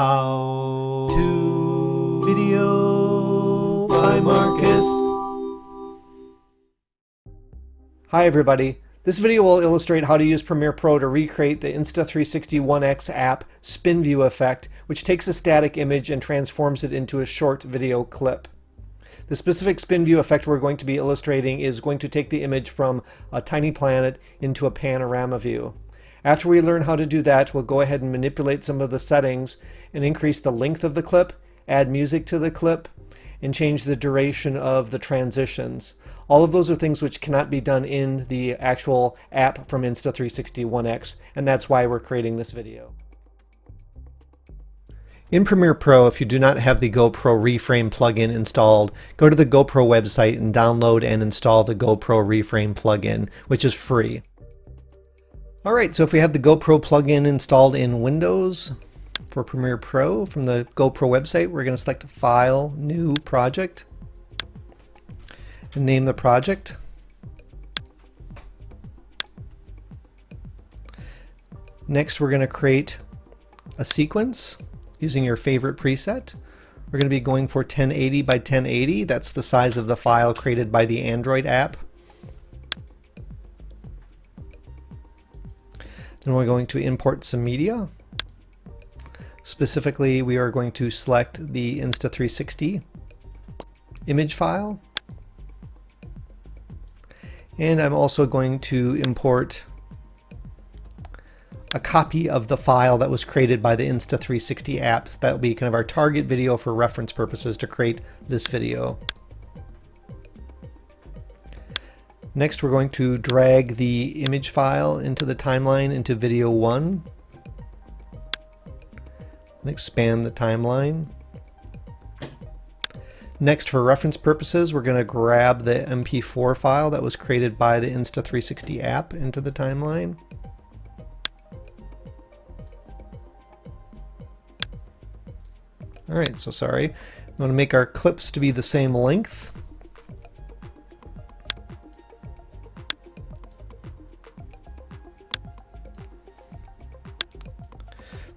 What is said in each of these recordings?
How to Video by Marcus. Hi everybody. This video will illustrate how to use Premiere Pro to recreate the Insta360 One X app Spin View effect, which takes a static image and transforms it into a short video clip. The specific spin view effect we're going to be illustrating is going to take the image from a tiny planet into a panorama view. After we learn how to do that, we'll go ahead and manipulate some of the settings and increase the length of the clip, add music to the clip, and change the duration of the transitions. All of those are things which cannot be done in the actual app from Insta360 One X, and that's why we're creating this video. In Premiere Pro, if you do not have the GoPro Reframe plugin installed, go to the GoPro website and download and install the GoPro Reframe plugin, which is free. Alright, so if we have the GoPro plugin installed in Windows for Premiere Pro from the GoPro website, we're going to select File, New Project, and name the project. Next, we're going to create a sequence using your favorite preset. We're going to be going for 1080 by 1080. That's the size of the file created by the Android app. Then we're going to import some media. Specifically, we are going to select the Insta360 image file. And I'm also going to import a copy of the file that was created by the Insta360 app. That will be kind of our target video for reference purposes to create this video. Next, we're going to drag the image file into the timeline into video 1 and expand the timeline. Next, for reference purposes, we're going to grab the MP4 file that was created by the Insta360 app into the timeline. Alright, so sorry. I'm going to make our clips to be the same length.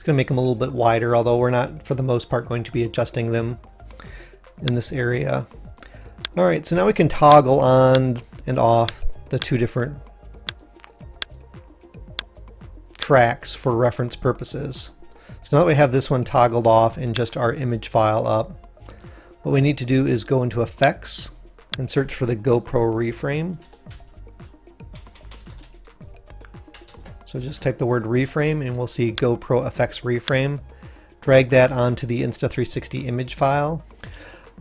Going to make them a little bit wider, although we're not, for the most part, going to be adjusting them in this area. Alright, so now we can toggle on and off the two different tracks for reference purposes. So now that we have this one toggled off and just our image file up, what we need to do is go into Effects and search for the GoPro Reframe. So just type the word reframe and we'll see GoPro Effects Reframe. Drag that onto the Insta360 image file.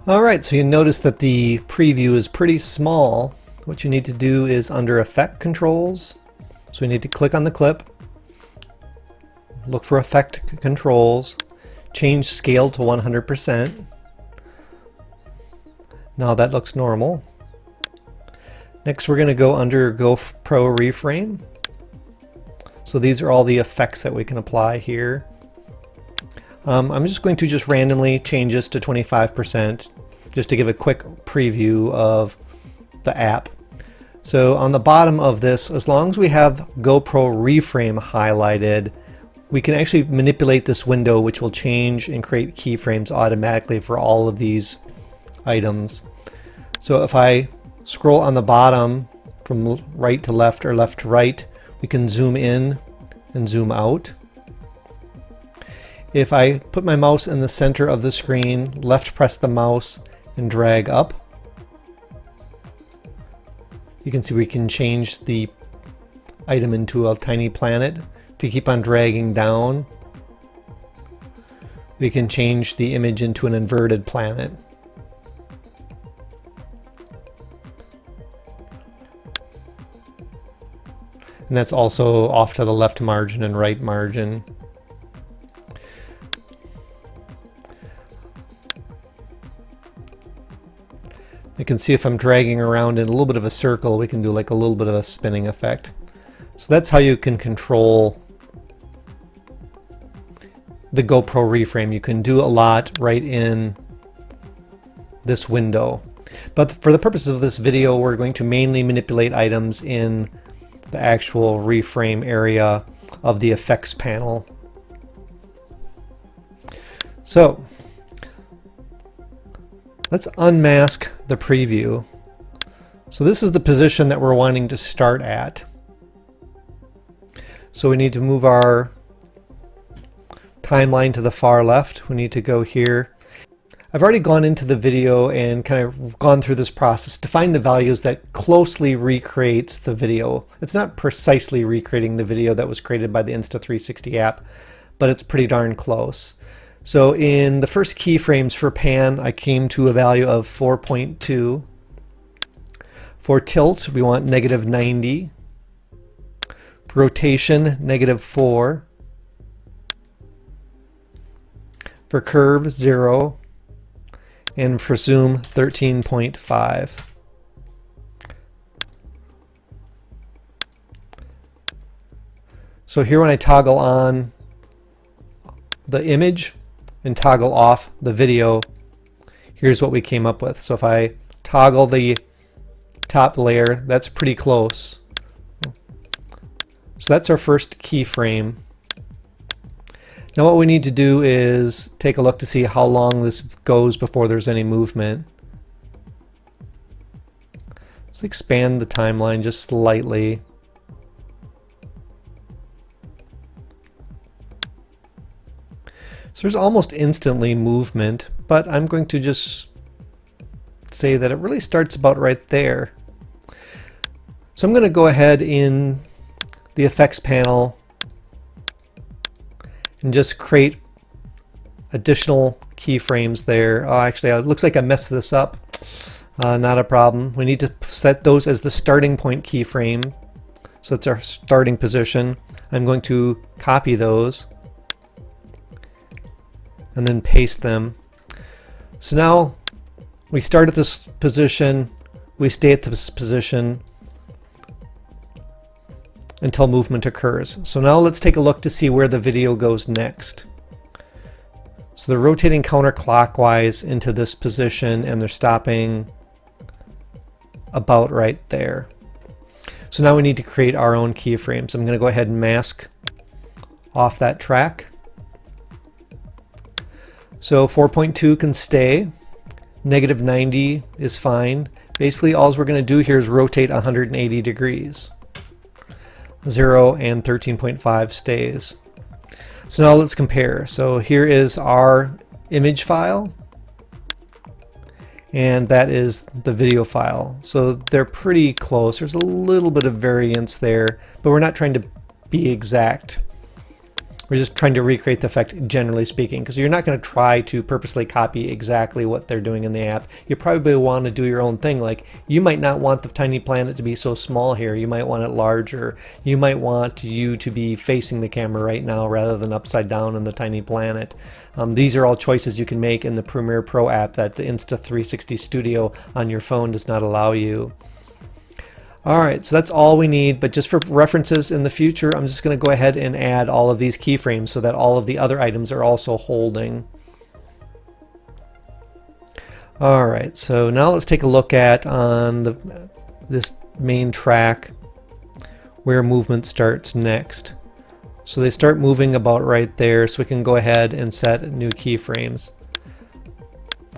Alright, so you notice that the preview is pretty small. What you need to do is under Effect Controls. So we need to click on the clip, look for Effect Controls, change Scale to 100%. Now that looks normal. Next we're going to go under GoPro Reframe. So these are all the effects that we can apply here. I'm just going to randomly change this to 25% just to give a quick preview of the app. So on the bottom of this, as long as we have GoPro Reframe highlighted, we can actually manipulate this window, which will change and create keyframes automatically for all of these items. So if I scroll on the bottom from right to left or left to right, we can zoom in and zoom out. If I put my mouse in the center of the screen, left press the mouse and drag up, you can see we can change the item into a tiny planet. If you keep on dragging down, we can change the image into an inverted planet. And that's also off to the left margin and right margin. You can see if I'm dragging around in a little bit of a circle, we can do like a little bit of a spinning effect. So that's how you can control the GoPro Reframe. You can do a lot right in this window. But for the purposes of this video, we're going to mainly manipulate items in the actual reframe area of the effects panel. So let's unmask the preview. So this is the position that we're wanting to start at. So we need to move our timeline to the far left. We need to go here. I've already gone into the video and kind of gone through this process to find the values that closely recreates the video. It's not precisely recreating the video that was created by the Insta360 app, but it's pretty darn close. So in the first keyframes for pan, I came to a value of 4.2. For tilt, we want -90. Rotation, -4. For curve, 0. And for zoom, 13.5. So here when I toggle on the image and toggle off the video, here's what we came up with. So if I toggle the top layer, that's pretty close. So that's our first keyframe. Now what we need to do is take a look to see how long this goes before there's any movement. Let's expand the timeline just slightly. So there's almost instantly movement, but I'm going to just say that it really starts about right there. So I'm going to go ahead in the effects panel and just create additional keyframes there. Oh, actually, it looks like I messed this up. Not a problem. We need to set those as the starting point keyframe. So that's our starting position. I'm going to copy those and then paste them. So now we start at this position, we stay at this position until movement occurs. So now let's take a look to see where the video goes next. So they're rotating counterclockwise into this position and they're stopping about right there. So now we need to create our own keyframes. I'm going to go ahead and mask off that track. So 4.2 can stay. -90 is fine. Basically all we're going to do here is rotate 180 degrees. 0 and 13.5 stays. So now let's compare. So here is our image file and that is the video file. So they're pretty close. There's a little bit of variance there, but we're not trying to be exact. We're just trying to recreate the effect generally speaking, because you're not going to try to purposely copy exactly what they're doing in the app. You probably want to do your own thing. Like you might not want the tiny planet to be so small here. You might want it larger. You might want you to be facing the camera right now rather than upside down in the tiny planet. These are all choices you can make in the Premiere Pro app that the Insta360 Studio on your phone does not allow you. Alright, so that's all we need, but just for references in the future, I'm just going to go ahead and add all of these keyframes so that all of the other items are also holding. Alright, so now let's take a look at on this main track where movement starts next. So they start moving about right there, so we can go ahead and set new keyframes.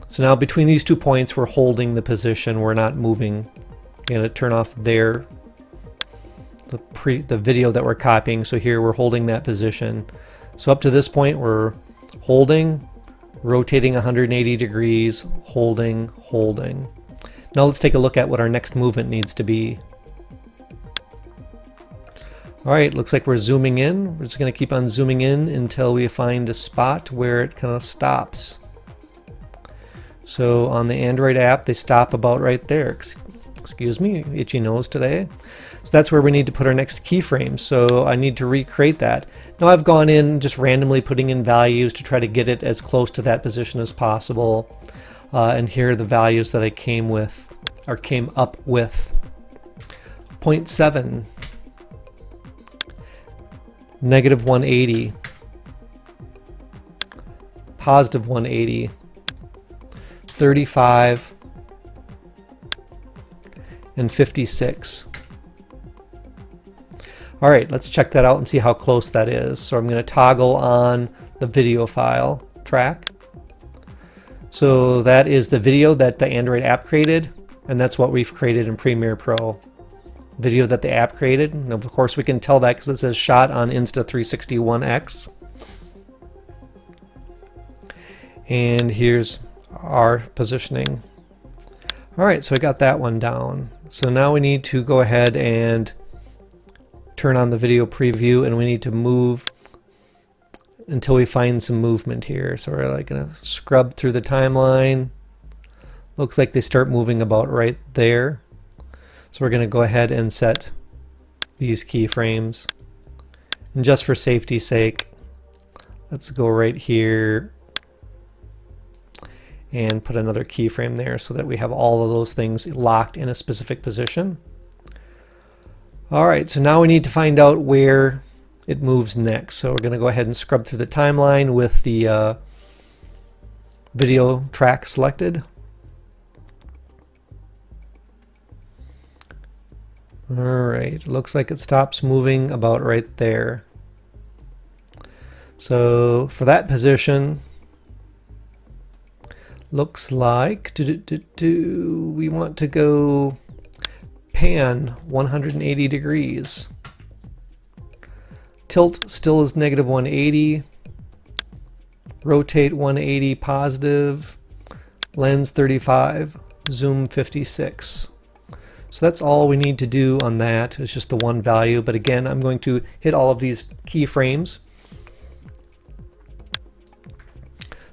So now between these 2 points we're holding the position, we're not moving. I'm going to turn off the video that we're copying. So here we're holding that position. So up to this point we're holding, rotating 180 degrees, holding, holding. Now let's take a look at what our next movement needs to be. Alright, looks like we're zooming in. We're just going to keep on zooming in until we find a spot where it kind of stops. So on the Android app they stop about right there. Excuse me, itchy nose today. So that's where we need to put our next keyframe. So I need to recreate that. Now I've gone in just randomly putting in values to try to get it as close to that position as possible. And here are the values that I came up with. 0.7, -180, +180, 35, and 56. Alright, let's check that out and see how close that is. So I'm going to toggle on the video file track. So that is the video that the Android app created, and that's what we've created in Premiere Pro. Video that the app created, and of course we can tell that because it says shot on Insta360 One X. And here's our positioning. Alright, so I got that one down. So now we need to go ahead and turn on the video preview, and we need to move until we find some movement here. So we're like gonna scrub through the timeline. Looks like they start moving about right there. So we're gonna go ahead and set these keyframes. And just for safety's sake, let's go right here and put another keyframe there so that we have all of those things locked in a specific position. Alright, so now we need to find out where it moves next. So we're going to go ahead and scrub through the timeline with the video track selected. Alright, looks like it stops moving about right there. So for that position, looks like we want to go pan 180 degrees. Tilt still is negative 180. Rotate 180 positive. Lens 35. Zoom 56. So that's all we need to do on that. It's just the one value. But again, I'm going to hit all of these keyframes.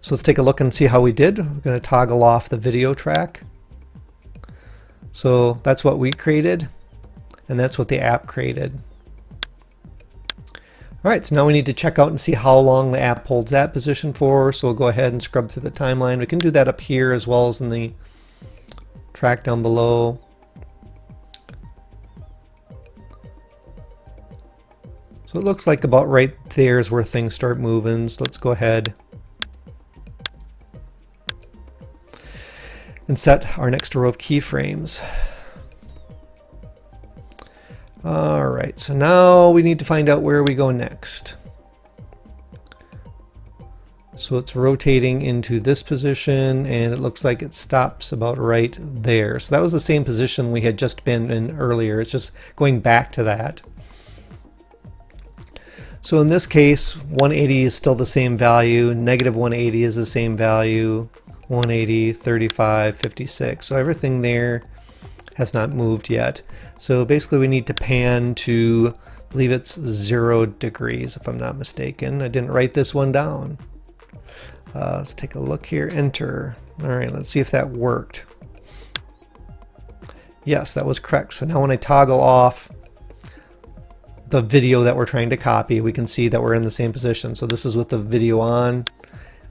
So let's take a look and see how we did. We're going to toggle off the video track. So that's what we created, and that's what the app created. Alright, so now we need to check out and see how long the app holds that position for. So we'll go ahead and scrub through the timeline. We can do that up here as well as in the track down below. So it looks like about right there is where things start moving. So let's go ahead and set our next row of keyframes. Alright, so now we need to find out where we go next. So it's rotating into this position, and it looks like it stops about right there. So that was the same position we had just been in earlier. It's just going back to that. So in this case, 180 is still the same value, negative 180 is the same value, 180, 35, 56. So everything there has not moved yet. So basically we need to pan to, I believe it's 0 degrees if I'm not mistaken. I didn't write this one down. Let's take a look here, enter. Alright, let's see if that worked. Yes, that was correct. So now when I toggle off the video that we're trying to copy, we can see that we're in the same position. So this is with the video on,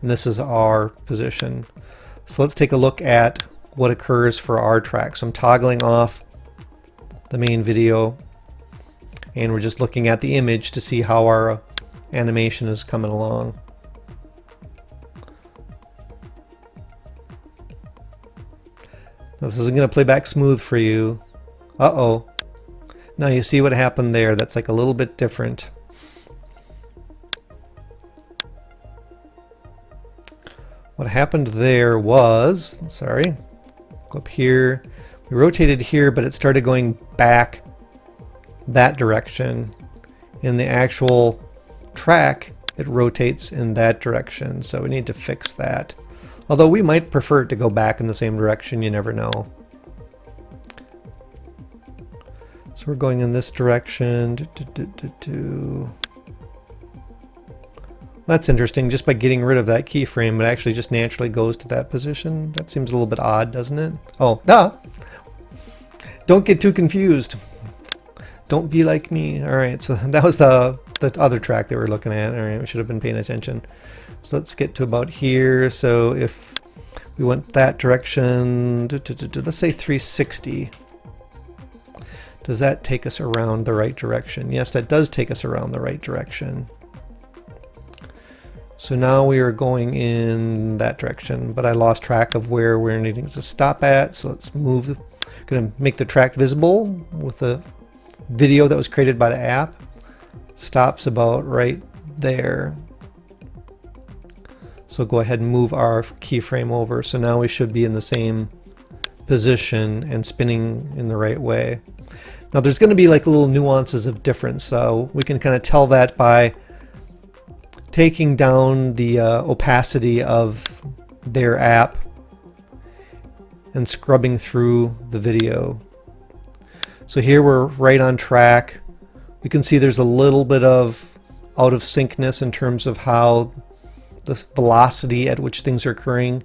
and this is our position. So let's take a look at what occurs for our track. So I'm toggling off the main video, and we're just looking at the image to see how our animation is coming along. Now, this isn't going to play back smooth for you. Uh-oh. Now you see what happened there. That's like a little bit different. What happened there was, sorry, go up here. We rotated here, but it started going back that direction. In the actual track, it rotates in that direction. So we need to fix that. Although we might prefer it to go back in the same direction, you never know. So we're going in this direction. That's interesting. Just by getting rid of that keyframe, it actually just naturally goes to that position. That seems a little bit odd, doesn't it? Oh, don't get too confused. Don't be like me. All right, so that was the other track that we're looking at. All right, we should have been paying attention. So let's get to about here. So if we went that direction, let's say 360. Does that take us around the right direction? Yes, that does take us around the right direction. So now we are going in that direction, but I lost track of where we're needing to stop at. So let's move. I'm going to make the track visible with the video that was created by the app. Stops about right there. So go ahead and move our keyframe over. So now we should be in the same position and spinning in the right way. Now there's going to be like little nuances of difference, so we can kind of tell that by taking down the opacity of their app and scrubbing through the video. So here we're right on track. We can see there's a little bit of out of syncness in terms of how the velocity at which things are occurring.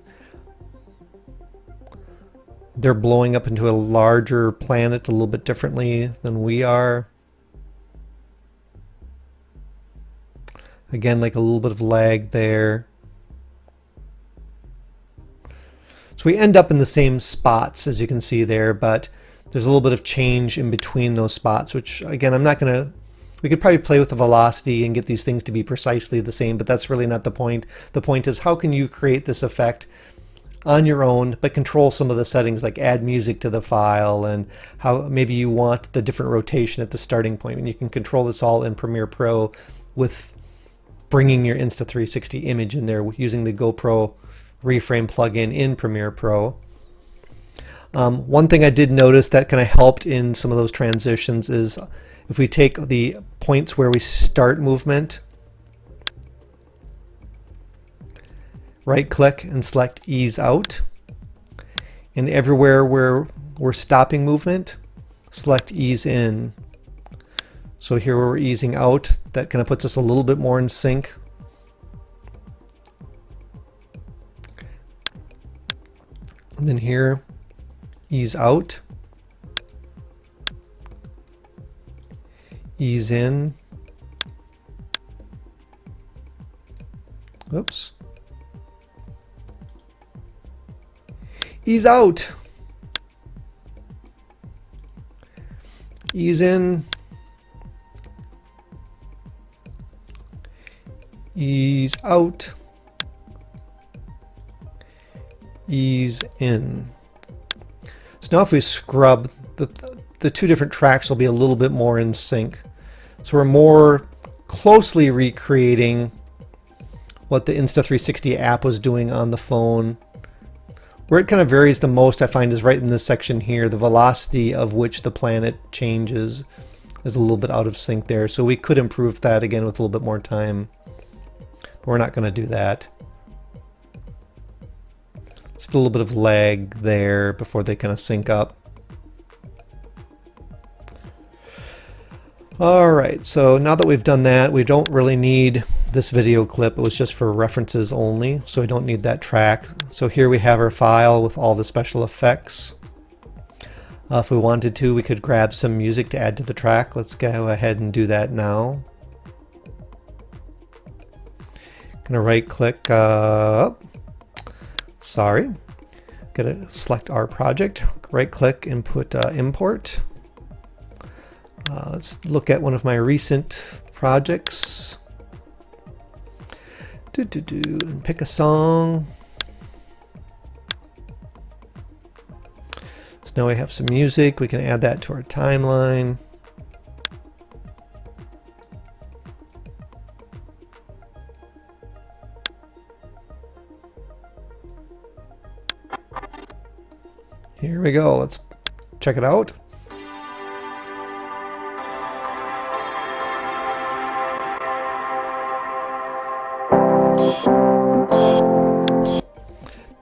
They're blowing up into a larger planet a little bit differently than we are. Again, like a little bit of lag there. So we end up in the same spots as you can see there, but there's a little bit of change in between those spots, which again, I'm not going to, we could probably play with the velocity and get these things to be precisely the same, but that's really not the point. The point is, how can you create this effect on your own, but control some of the settings, like add music to the file, and how maybe you want the different rotation at the starting point. And you can control this all in Premiere Pro with bringing your Insta360 image in there using the GoPro reframe plugin in Premiere Pro. One thing I did notice that kind of helped in some of those transitions is if we take the points where we start movement, right click and select ease out, and everywhere where we're stopping movement, select ease in. So here where we're easing out, that kind of puts us a little bit more in sync. And then here, ease out, ease in, oops, ease out, ease in, ease out, ease in. So now if we scrub, the two different tracks will be a little bit more in sync. So we're more closely recreating what the Insta360 app was doing on the phone. Where it kind of varies the most, I find, is right in this section here. The velocity of which the planet changes is a little bit out of sync there. So we could improve that again with a little bit more time. But we're not going to do that. Just a little bit of lag there before they kind of sync up. Alright, so now that we've done that, we don't really need this video clip. It was just for references only, so we don't need that track. So here we have our file with all the special effects. If we wanted to, we could grab some music to add to the track. Let's go ahead and do that now. Gonna right click, sorry, gotta select our project, right click and put import. Let's look at one of my recent projects. And pick a song. So now we have some music. We can add that to our timeline. Here we go. Let's check it out.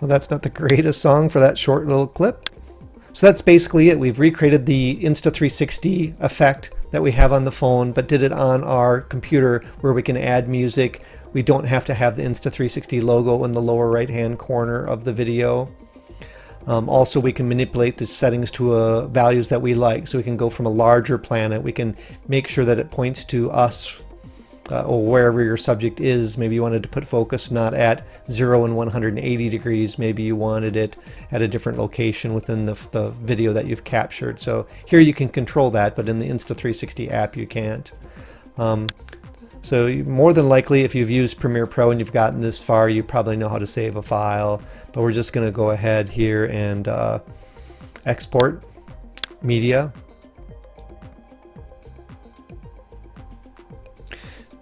Well, that's not the greatest song for that short little clip. So that's basically it. We've recreated the Insta360 effect that we have on the phone, but did it on our computer where we can add music. We don't have to have the Insta360 logo in the lower right hand corner of the video. Also, we can manipulate the settings to values that we like. So we can go from a larger planet. We can make sure that it points to us or wherever your subject is. Maybe you wanted to put focus not at 0 and 180 degrees. Maybe you wanted it at a different location within the video that you've captured. So here you can control that, but in the Insta360 app you can't. So more than likely, if you've used Premiere Pro and you've gotten this far, you probably know how to save a file. But we're just going to go ahead here and export media.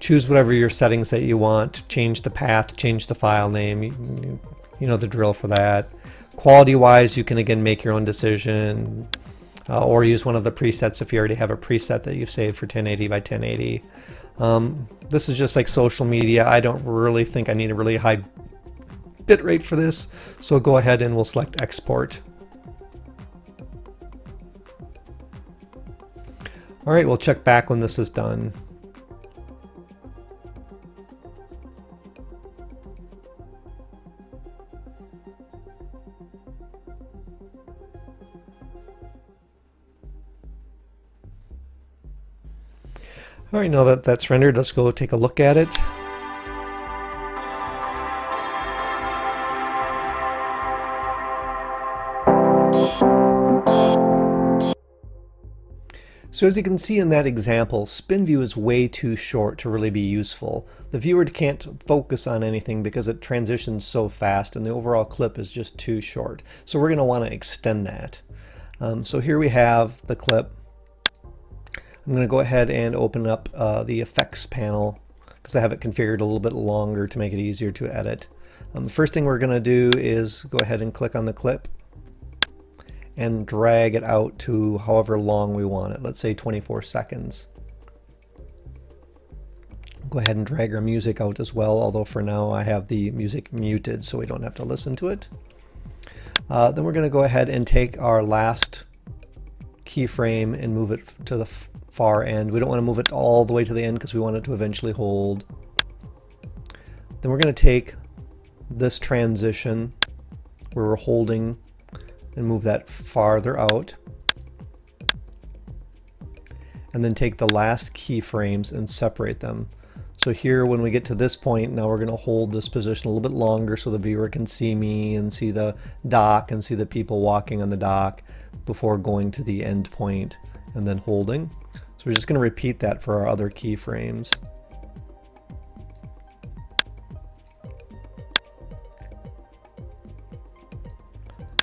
choose whatever your settings that you want. Change the path, change the file name. You know the drill for that. Quality wise, you can again make your own decision, or use one of the presets if you already have a preset that you've saved for 1080 by 1080. This is just like social media. I don't really think I need a really high bitrate for this, so go ahead and we'll select export. Alright, we'll check back when this is done. Alright, now that that's rendered, let's go take a look at it. So as you can see in that example, Spin View is way too short to really be useful. The viewer can't focus on anything because it transitions so fast and the overall clip is just too short. So we're going to want to extend that. So here we have the clip. I'm going to go ahead and open up the effects panel because I have it configured a little bit longer to make it easier to edit. The first thing we're going to do is go ahead and click on the clip and drag it out to however long we want it. Let's say 24 seconds. Go ahead and drag our music out as well, although for now I have the music muted so we don't have to listen to it. Then we're going to go ahead and take our last keyframe and move it to the far end. We don't want to move it all the way to the end because we want it to eventually hold. Then we're going to take this transition where we're holding and move that farther out. And then take the last keyframes and separate them. So here when we get to this point, now we're going to hold this position a little bit longer so the viewer can see me and see the dock and see the people walking on the dock before going to the end point and then holding. So we're just going to repeat that for our other keyframes.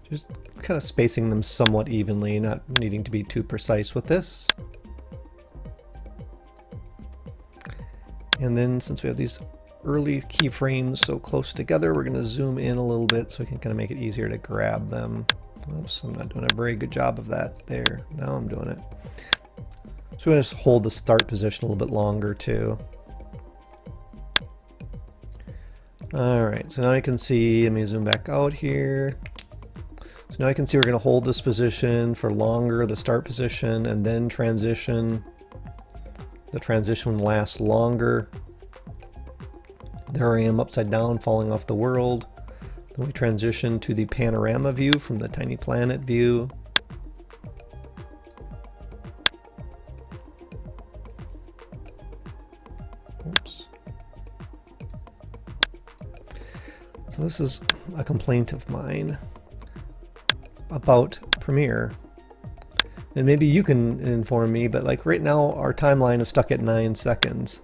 Just kind of spacing them somewhat evenly, not needing to be too precise with this. And then since we have these early keyframes so close together, we're going to zoom in a little bit so we can kind of make it easier to grab them. Oops, I'm not doing a very good job of that there. Now I'm doing it. So we're going to just hold the start position a little bit longer too. Alright, so now you can see, let me zoom back out here. So now you can see we're going to hold this position for longer, the start position, and then transition. The transition lasts longer. There I am upside down, falling off the world. Then we transition to the panorama view from the tiny planet view. Oops. So this is a complaint of mine about Premiere. And maybe you can inform me, but like right now our timeline is stuck at 9 seconds.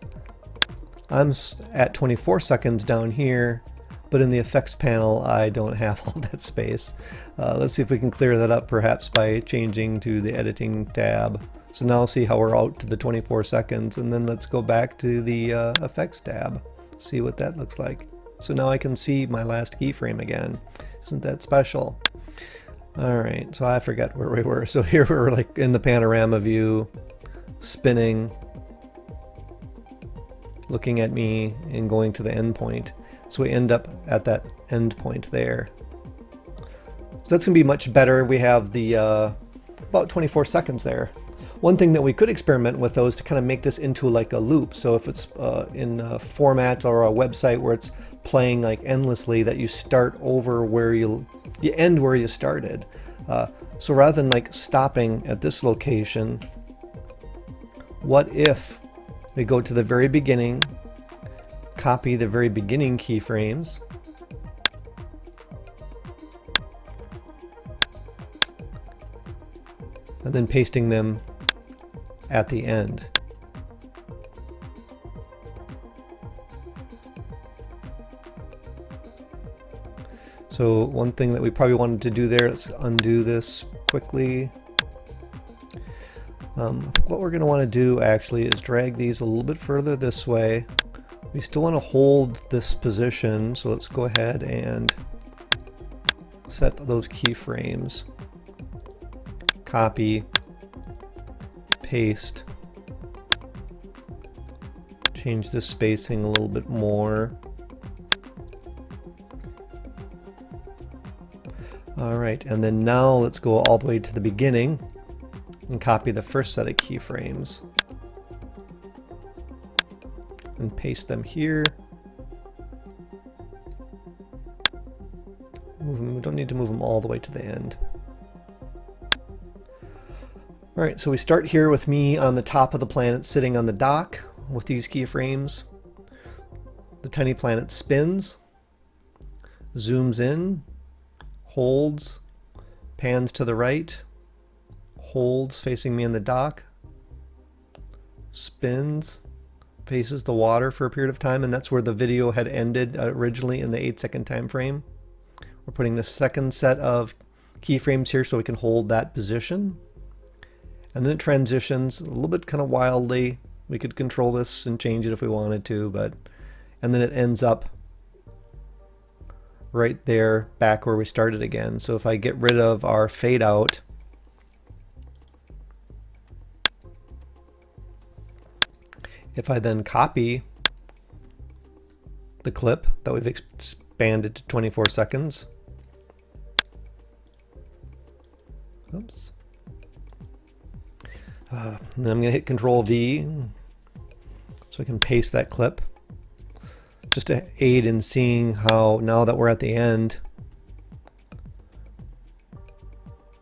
I'm at 24 seconds down here, but in the effects panel I don't have all that space. Let's see if we can clear that up perhaps by changing to the editing tab. So now see how we're out to the 24 seconds, and then let's go back to the effects tab, see what that looks like. So now I can see my last keyframe again. Isn't that special? Alright, so I forget where we were. So here we're like in the panorama view, spinning, looking at me and going to the end point. So we end up at that end point there. So that's going to be much better. We have the about 24 seconds there. One thing that we could experiment with though is to kind of make this into like a loop. So if it's in a format or a website where it's playing like endlessly, that you start over where you end where you started. So rather than like stopping at this location, what if we go to the very beginning, copy the very beginning keyframes, and then pasting them at the end. So one thing that we probably wanted to do there, let's undo this quickly. I think what we're going to want to do actually is drag these a little bit further this way. We still want to hold this position, so let's go ahead and set those keyframes. Copy, paste, change the spacing a little bit more. Alright, and then now let's go all the way to the beginning and copy the first set of keyframes and paste them here. We don't need to move them all the way to the end. Alright, so we start here with me on the top of the planet sitting on the dock with these keyframes. The tiny planet spins, zooms in, holds, pans to the right, holds facing me on the dock, spins, faces the water for a period of time, and that's where the video had ended originally in the 8-second time frame. We're putting the second set of keyframes here so we can hold that position. And then it transitions a little bit kind of wildly. We could control this and change it if we wanted to, and then it ends up right there back where we started again. So if I get rid of our fade out, if I then copy the clip that we've expanded to 24 seconds, oops, and then I'm going to hit Control V so I can paste that clip just to aid in seeing how, now that we're at the end,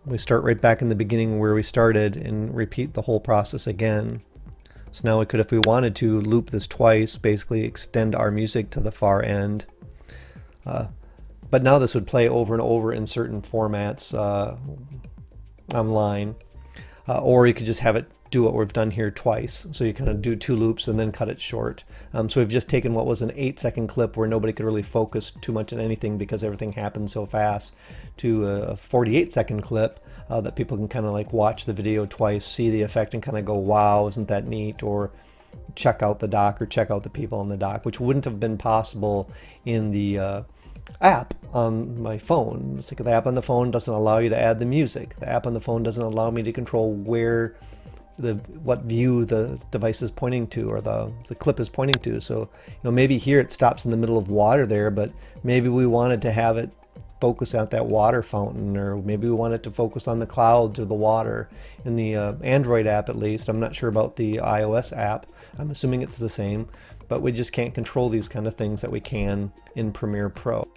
we start right back in the beginning where we started and repeat the whole process again. So now we could, if we wanted to, loop this twice, basically extend our music to the far end. But now this would play over and over in certain formats online. Or you could just have it do what we've done here twice. So you kind of do 2 loops and then cut it short. So we've just taken what was an 8-second clip where nobody could really focus too much on anything because everything happened so fast, to a 48-second clip that people can kind of like watch the video twice, see the effect and kind of go, wow, isn't that neat? Or check out the dock or check out the people on the dock, which wouldn't have been possible in the app on my phone. It's like the app on the phone doesn't allow you to add the music. The app on the phone doesn't allow me to control what view the device is pointing to, or the clip is pointing to. So maybe here it stops in the middle of water there, but maybe we wanted to have it focus at that water fountain, or maybe we want it to focus on the clouds or the water. In the Android app, at least, I'm not sure about the iOS app, I'm assuming it's the same, but we just can't control these kind of things that we can in Premiere Pro.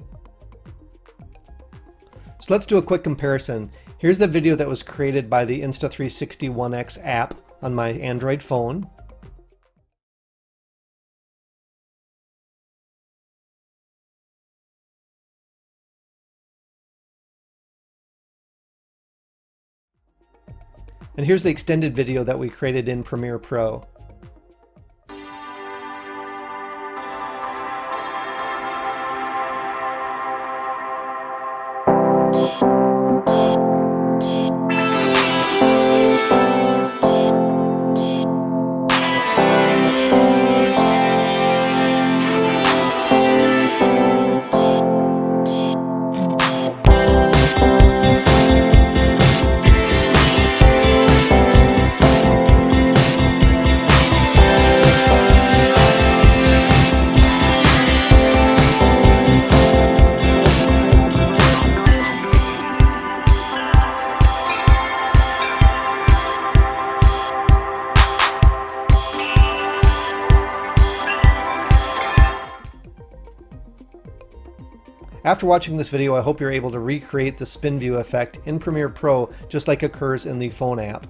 So let's do a quick comparison. Here's the video that was created by the Insta360 One X app on my Android phone. And here's the extended video that we created in Premiere Pro. After watching this video, I hope you're able to recreate the spin view effect in Premiere Pro just like occurs in the phone app.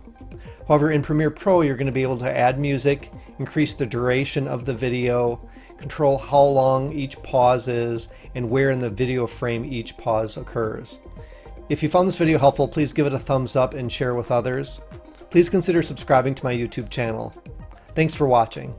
However, in Premiere Pro, you're going to be able to add music, increase the duration of the video, control how long each pause is, and where in the video frame each pause occurs. If you found this video helpful, please give it a thumbs up and share with others. Please consider subscribing to my YouTube channel. Thanks for watching.